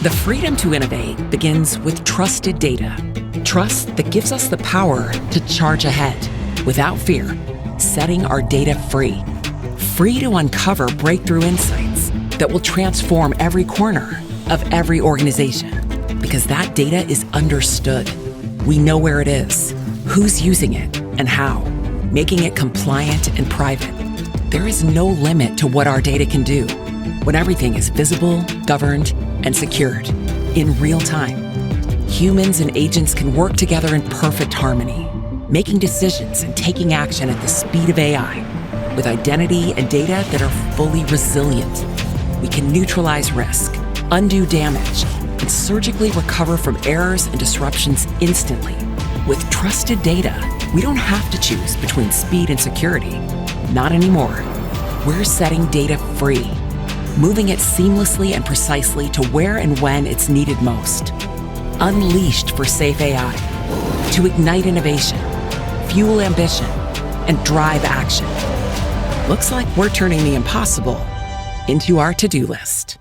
The freedom to innovate begins with trusted data. Trust that gives us the power to charge ahead without fear, setting our data free. Free to uncover breakthrough insights that will transform every corner of every organization. Because that data is understood. We know where it is, who's using it, and how, making it compliant and private. There is no limit to what our data can do when everything is visible, governed, and secured in real time. Humans and agents can work together in perfect harmony, making decisions and taking action at the speed of AI, with identity and data that are fully resilient. We can neutralize risk, undo damage, and surgically recover from errors and disruptions instantly. With trusted data, we don't have to choose between speed and security. Not anymore. We're setting data free, moving it seamlessly and precisely to where and when it's needed most. Unleashed for safe AI, to ignite innovation, fuel ambition, and drive action. Looks like we're turning the impossible into our to-do list.